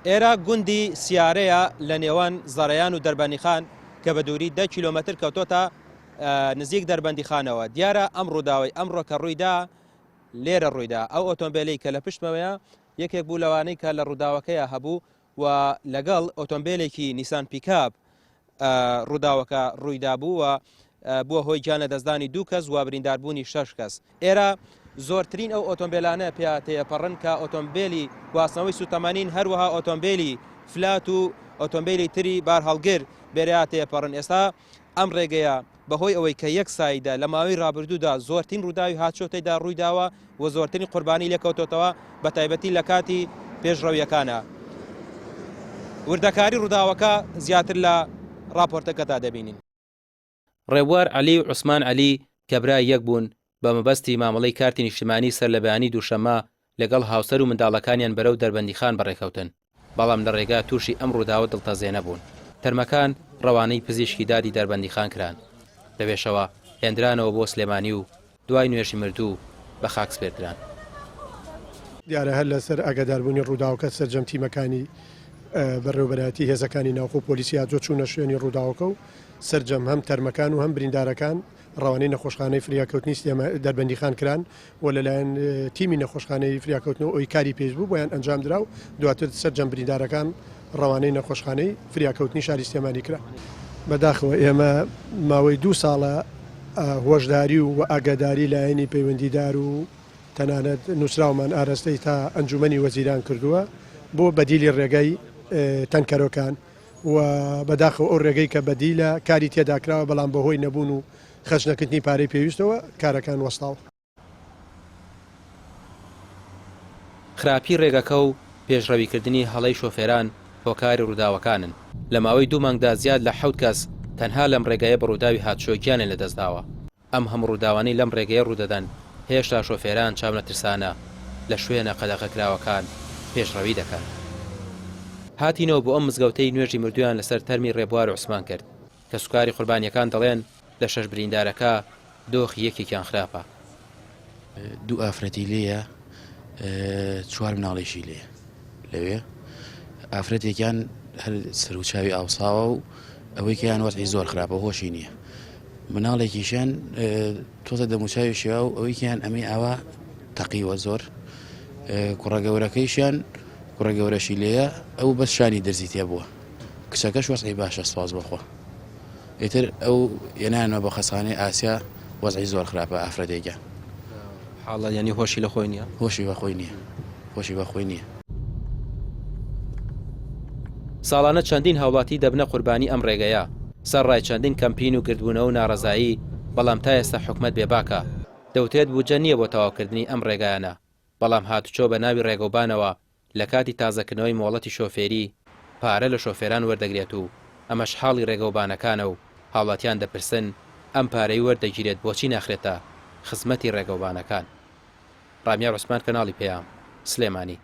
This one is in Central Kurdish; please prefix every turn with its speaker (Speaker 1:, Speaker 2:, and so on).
Speaker 1: ئێرە گوندی سیارەیە لە نێوان زەڕەیان و دەربەندیخان کە بە دووری 10 کیلۆمەتر کەوتۆتە نزیک دەربەندیخانەوە. دیارە ئەم ڕووداوی ئەمڕۆ کە ڕوویدا لێرە ڕوویدا ئەو ئۆتۆمبیلەی کە لە پشتمەوەیە یەکێک بوو لەوانەی کە لە ڕووداوەکەیە هەبوو و لەگەڵ ئۆتۆمبیلێکی نیسان پیکاپ ڕووداوەکە ڕوویدا بوو و بووە هۆی گیان لە دەستدانی 2 کەس و برینداربوونی 6 کەس. ئێرە زۆرترین ئەو ئۆتۆمبیلانە پێ تێپەڕن کە ئۆتۆمبیلی گواستنەوەی سوتەمانین هەروەها ئۆتۆمبیلی فلات و ئۆتۆمبیلی تری بار هەڵگر بێرەیە تێپەڕن. ئێستا ئەم ڕێگەیە بەهۆی ئەوەی کە یەک سایدا لە ماوەی ڕابردوودا زۆرترین ڕووداوی هاتشۆتەیدا ڕوویداوە و زۆرترین قوربانی لێکەوتۆتەوە بە تایبەتی لە کاتی پێشڕەویەکانە. وردەکاری ڕووداوەکە زیاتر لە راپۆرتەکەدا دەبینین. ڕێبوار عەلی و عوسمان عەلی کە برای یەک بوون بە مەبەستی مامەڵەی کارتی نیشتیمانی سەر لە بەیانی دووشەممە لەگەڵ هاوسەر و منداڵەکانیان بەرەو دەربەندیخان بەڕێکەوتن، بەڵام لە ڕێگا تووشی ئەم ڕووداوە دڵتەزێنە بوون. تەرمەکان ڕەوانەی پزیشکی دادی دەربەندیخان کران، لەوێشەوە هێنرانەوە بۆ سلێمانی و دوای نوێژی مردوو بە خاک سپێردران.
Speaker 2: دیارە هەر لەسەر ئاگاداربوونی ڕووداوەکە سەرجەم تیمەکانی بەڕێوەبەرایەتی هێزەکانی ناوخۆ پۆلیسیا جۆ چوونە شوێنی ڕووداوەکە و سەرجەم هەم تەرمەکان و هەم بریندارەکان ڕەوانەی نەخۆشخانەی فریاکەوتنی دەربەندیخان کران و لەلایەن تیمی نەخۆشخانەی فریاکەوتنەوە ئەوی کاری پێش بوو بۆیان ئەنجام درا و دواتر سەرجەم بریندارەکان ڕەوانەی نەخۆشخانەی فریاکەوتنی شاری سلێمانی کرا. بەداخەوە ئێمە ماوەی 2 ساڵە هۆشداری و ئاگاداری لایەنی پەیوەندیدار و تەنانەت نووسراومان ئاراستەی تا ئەنجومەنی وەزیران کردووە بۆ بەدیلی ڕێگەی تەنکەرۆکان و بەداخەوە ئەو ڕێگەی کە بەدیلە کاری تێداکراوە بەڵام بەهۆی نەبوون و خەجنەکردنی پارەی پێویستەوە کارەکان وەستاوە.
Speaker 1: خراپی ڕێگەکە و پێشڕەویکردنی هەڵەی شۆفێران هۆکاری ڕووداوەکانن. لە ماوەی 2 مانگدا زیاد لە 7 کەس تەنها لەم ڕێگەیە بەڕووداوی هاتشۆکیانێن لەدەستداوە. ئەم هەموو ڕووداوانەی لەم ڕێگەیە ڕوودەدەن هێشتا شۆفێران چاونە ترسانە لە شوێنە قەدەغەکراوەکان پێشڕەوی دەکەن. هاتینەوە بۆ ئەم مزگەوتەی نوێژی مردویان لەسەر تەرمی ڕێبوار عوسمان کرد کە سوکاری قوربانیەکان دەڵێن لە 6 بریندارەکە دۆخی یەکێکیان خراپە.
Speaker 3: 2 ئافرەتی لێیە 4 مناڵێکی لێ لەوێ ئافرەتێکیان هەر سەرچاوی ئاوساوە و ئەوەی کەیان وەزعی زۆر خراپە هۆشی نییە. مناڵێکیشیان تۆزە دەموچاوی شێوە و ئەوەی کەیان ئەمەی ئاوا تەقیوە زۆر. کوڕەگەورەکەیشیان کوڕە گەورەشی لێیە ئەو بەس شانی دەرزی تێ بووە. کچەکەش وەزعی باشە سواز بەخۆ. ئیتر ئەو یەنانەوە بە خەسانەی ئاسیا وەزعی زۆر خراپە ئافرەتێکە.
Speaker 1: حاڵە یعنی هۆشی لە خۆی نییە؟
Speaker 3: هۆشی بەخۆی نییە. هۆشی بەخۆی نییە.
Speaker 1: ساڵانە چەندین هاوڵاتی دەبنە قوربانی ئەم ڕێگەیە سەرڕای چەندین کەمپین و گردبوونەوە و ناڕەزایی، بەڵام تا ئێستا حکومەت بێباکە دەوتێت بوجە نییە بۆ تەواوکردنی ئەم ڕێگایانە، بەڵام هاتوچۆ بە ناوی ڕێگەوبانەوە لە کاتی تازەکردنەوەی مۆڵەتی شۆفێری پارە لە شۆفێران وەردەگرێت و ئەمەش حاڵی ڕێگەوبانەکانە و هاوڵاتیان دەپرسن ئەم پارەی وەردەگیرێت بۆچی ناخرێتە خزمەتی ڕێگەوبانەکان. ڕامیار عوسمان، کەناڵی پێام، سلێمانی.